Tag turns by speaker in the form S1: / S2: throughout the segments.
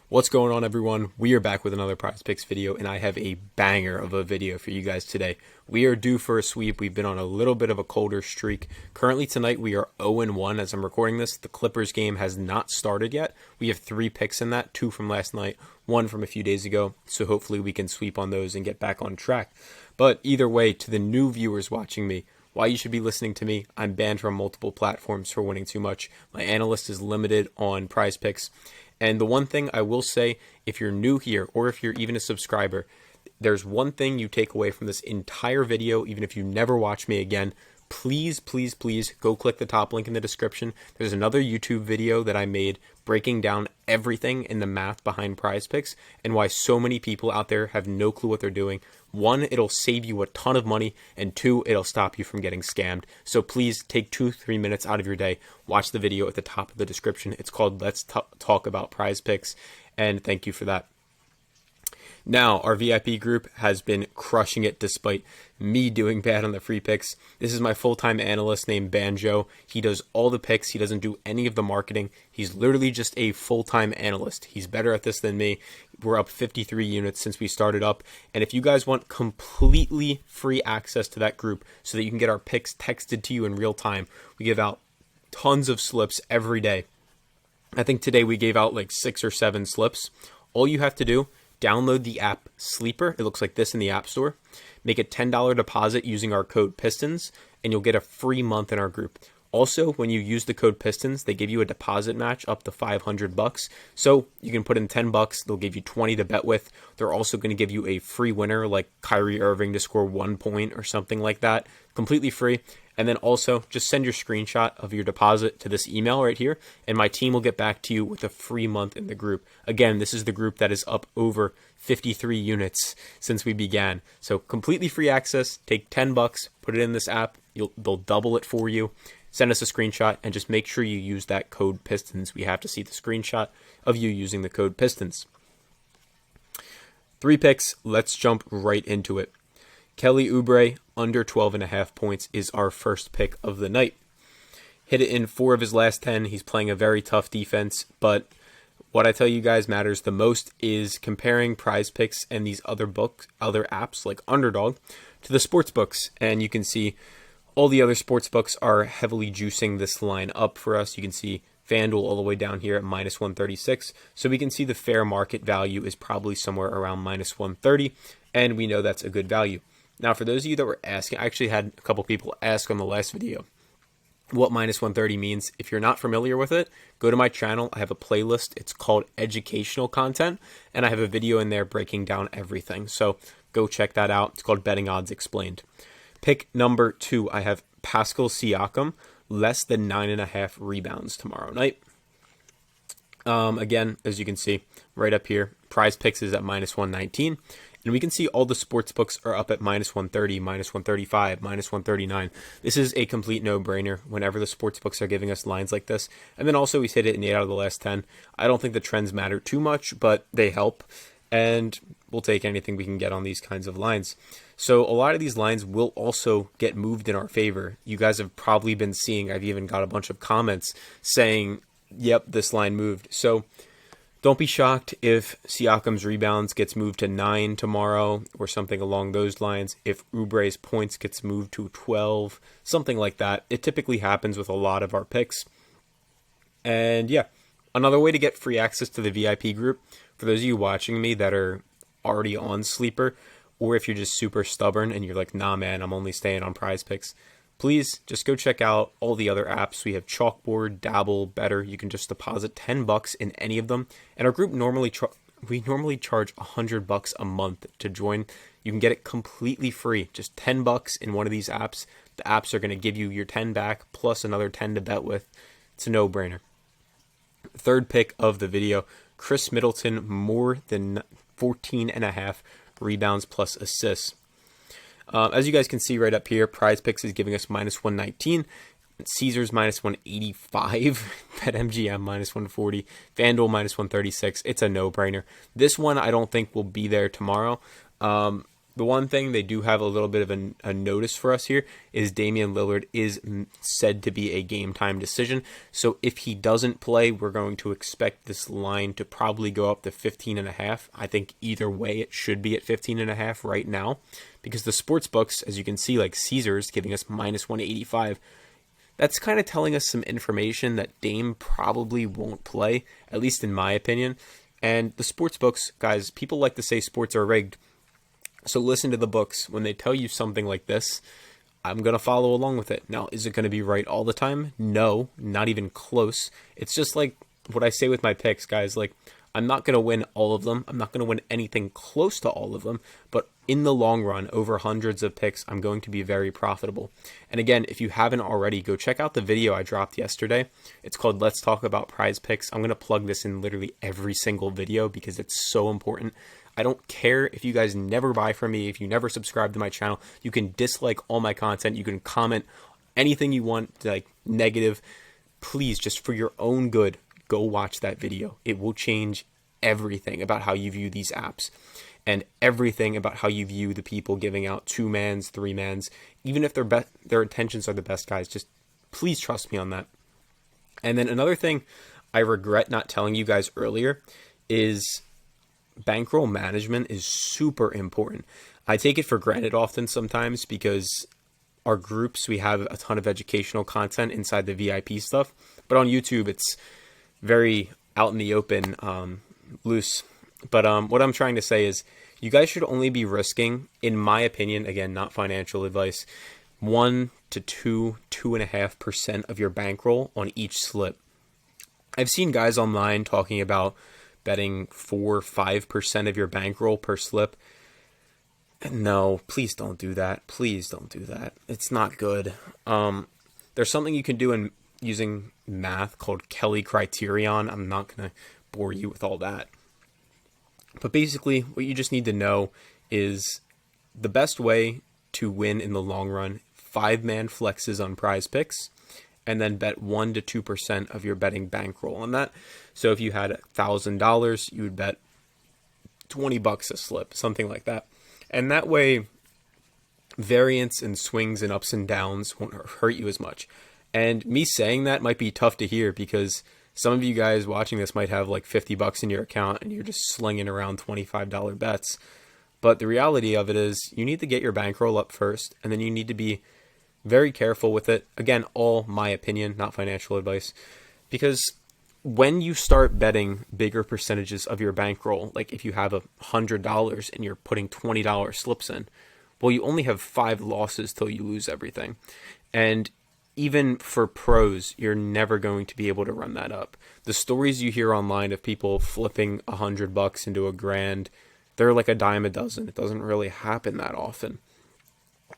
S1: What's going on, everyone? We are back with another PrizePicks video, and I have a banger of a video for you guys today. We are due for a sweep. We've been on a little bit of a colder streak. Currently tonight, we are 0-1 as I'm recording this. The Clippers game has not started yet. We have 3 picks in that, 2 from last night, 1 from a few days ago. So hopefully we can sweep on those and get back on track. But either way, to the new viewers watching me, why you should be listening to me: I'm banned from multiple platforms for winning too much. My analyst is limited on PrizePicks. And the one thing I will say, if you're new here or if you're even a subscriber, there's one thing you take away from this entire video, even if you never watch me again. Please, please, please go click the top link in the description. There's another YouTube video that I made breaking down everything in the math behind PrizePicks and why so many people out there have no clue what they're doing. 1, it'll save you a ton of money, and 2, it'll stop you from getting scammed. So please take 2-3 minutes out of your day, watch the video at the top of the description. It's called Let's Talk About PrizePicks, and thank you for that. Now, our VIP group has been crushing it despite me doing bad on the free picks. This is my full-time analyst named Banjo. He does all the picks. He doesn't do any of the marketing. He's literally just a full-time analyst. He's better at this than me. We're up 53 units since we started up. And if you guys want completely free access to that group so that you can get our picks texted to you in real time, we give out tons of slips every day. I think today we gave out like 6 or 7 slips. All you have to do: download the app Sleeper. It looks like this in the App Store. Make a $10 deposit using our code PISTONS, and you'll get a free month in our group. Also, when you use the code PISTONS, they give you a deposit match up to $500. So you can put in $10. They'll give you 20 to bet with. They're also going to give you a free winner like Kyrie Irving to score 1 point or something like that. Completely free. And then also just send your screenshot of your deposit to this email right here, and my team will get back to you with a free month in the group. Again, this is the group that is up over 53 units since we began. So completely free access. Take $10, put it in this app. They'll double it for you. Send us a screenshot and just make sure you use that code PISTONS. We have to see the screenshot of you using the code PISTONS. 3 picks. Let's jump right into it. Kelly Oubre, under 12.5 points, is our first pick of the night. Hit it in 4 of his last 10. He's playing a very tough defense, but what I tell you guys matters the most is comparing PrizePicks and these other apps like Underdog to the sports books. And you can see all the other sports books are heavily juicing this line up for us. You can see FanDuel all the way down here at minus 136. So we can see the fair market value is probably somewhere around minus 130, and we know that's a good value. Now, for those of you that were asking, I actually had a couple people ask on the last video what minus 130 means. If you're not familiar with it, go to my channel. I have a playlist. It's called Educational Content, and I have a video in there breaking down everything. So go check that out. It's called Betting Odds Explained. Pick number 2, I have Pascal Siakam, less than 9.5 rebounds tomorrow night. Again, as you can see right up here, PrizePicks is at minus 119. And we can see all the sports books are up at minus 130, minus 135, minus 139. This is a complete no-brainer whenever the sports books are giving us lines like this. And then also he's hit it in 8 out of the last 10. I don't think the trends matter too much, but they help. And we'll take anything we can get on these kinds of lines. So a lot of these lines will also get moved in our favor. You guys have probably been seeing, I've even got a bunch of comments saying, yep, this line moved. So don't be shocked if Siakam's rebounds gets moved to 9 tomorrow or something along those lines. If Oubre's points gets moved to 12, something like that. It typically happens with a lot of our picks. And yeah, another way to get free access to the VIP group, for those of you watching me that are already on Sleeper, or if you're just super stubborn and you're like, nah man, I'm only staying on PrizePicks, please just go check out all the other apps. We have Chalkboard, Dabble, Better. You can just deposit $10 in any of them. And our group normally charge $100 a month to join. You can get it completely free, just $10 in one of these apps. The apps are going to give you your 10 back plus another 10 to bet with. It's a no-brainer. Third pick of the video, Chris Middleton, more than 14.5 rebounds plus assists. As you guys can see right up here, PrizePicks is giving us minus 119, Caesars minus 185, BetMGM minus 140, FanDuel minus 136. It's a no-brainer. This one I don't think will be there tomorrow. The one thing they do have a little bit of a notice for us here is Damian Lillard is said to be a game time decision. So if he doesn't play, we're going to expect this line to probably go up to 15.5. I think either way it should be at 15.5 right now, because the sports books, as you can see, like Caesars giving us minus 185. That's kind of telling us some information that Dame probably won't play, at least in my opinion. And the sports books, guys, people like to say sports are rigged. So listen to the books. When they tell you something like this, I'm going to follow along with it. Now, is it going to be right all the time? No, not even close. It's just like what I say with my picks, guys. Like, I'm not going to win all of them. I'm not going to win anything close to all of them. But in the long run, over hundreds of picks, I'm going to be very profitable. And again, if you haven't already, go check out the video I dropped yesterday. It's called Let's Talk About PrizePicks. I'm going to plug this in literally every single video because it's so important. I don't care if you guys never buy from me, if you never subscribe to my channel. You can dislike all my content. You can comment anything you want, like negative. Please, just for your own good, go watch that video. It will change everything about how you view these apps and everything about how you view the people giving out 2-mans, 3-mans. Even if their intentions are the best, guys, just please trust me on that. And then another thing I regret not telling you guys earlier is bankroll management is super important. I take it for granted often sometimes because our groups, we have a ton of educational content inside the VIP stuff, but on YouTube it's very out in the open, loose. But what I'm trying to say is you guys should only be risking, in my opinion, again, not financial advice, 1 to 2.5% of your bankroll on each slip. I've seen guys online talking about betting 4 or 5% of your bankroll per slip. No, please don't do that. Please don't do that. It's not good. There's something you can do in using math called Kelly criterion. I'm not going to bore you with all that. But basically, what you just need to know is the best way to win in the long run, 5-man flexes on PrizePicks, and then bet 1 to 2% of your betting bankroll on that. So if you had $1,000, you would bet $20 a slip, something like that. And that way, variance and swings and ups and downs won't hurt you as much. And me saying that might be tough to hear because some of you guys watching this might have like $50 in your account and you're just slinging around $25 bets. But the reality of it is you need to get your bankroll up first, and then you need to be very careful with it. Again, all my opinion, not financial advice. Because when you start betting bigger percentages of your bankroll, like if you have $100 and you're putting $20 slips in, well, you only have 5 losses till you lose everything. And even for pros, you're never going to be able to run that up. The stories you hear online of people flipping $100 into $1,000, they're like a dime a dozen. It doesn't really happen that often.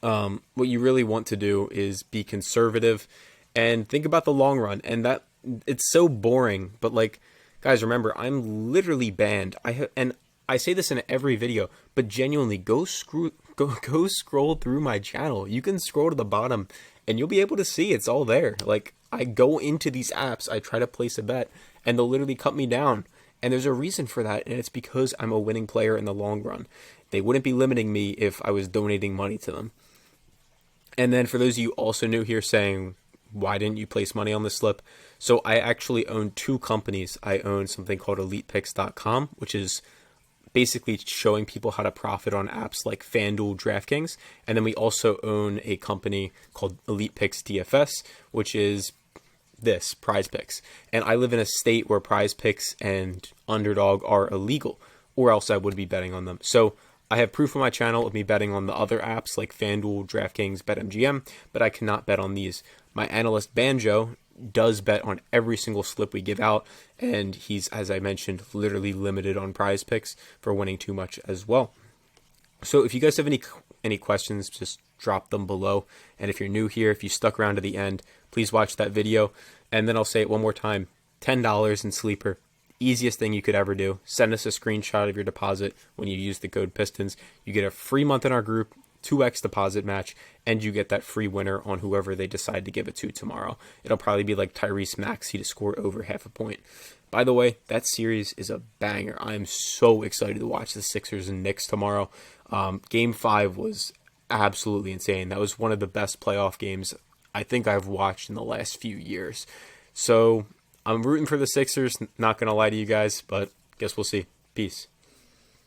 S1: What you really want to do is be conservative and think about the long run. And that it's so boring, but like, guys, remember, I'm literally banned. And I say this in every video, but genuinely, go scroll through my channel. You can scroll to the bottom, and you'll be able to see it's all there. Like, I go into these apps, I try to place a bet, and they'll literally cut me down. And there's a reason for that, and it's because I'm a winning player in the long run. They wouldn't be limiting me if I was donating money to them. And then for those of you also new here saying, why didn't you place money on this slip? So I actually own 2 companies. I own something called elitepickzyt.com, which is basically showing people how to profit on apps like FanDuel, DraftKings. And then we also own a company called Elite Picks DFS, which is this, PrizePicks. And I live in a state where PrizePicks and Underdog are illegal, or else I would be betting on them. So I have proof on my channel of me betting on the other apps like FanDuel, DraftKings, BetMGM, but I cannot bet on these. My analyst Banjo does bet on every single slip we give out, and he's, as I mentioned, literally limited on PrizePicks for winning too much as well. So if you guys have any questions, just drop them below. And if you're new here, if you stuck around to the end, please watch that video. And then I'll say it one more time, $10 in Sleeper. Easiest thing you could ever do. Send us a screenshot of your deposit when you use the code PISTONS. You get a free month in our group, 2x deposit match, and you get that free winner on whoever they decide to give it to tomorrow. It'll probably be like Tyrese Maxey to score over half a point. By the way, that series is a banger. I am so excited to watch the Sixers and Knicks tomorrow. Game 5 was absolutely insane. That was one of the best playoff games I think I've watched in the last few years. So I'm rooting for the Sixers, not going to lie to you guys, but guess we'll see. Peace.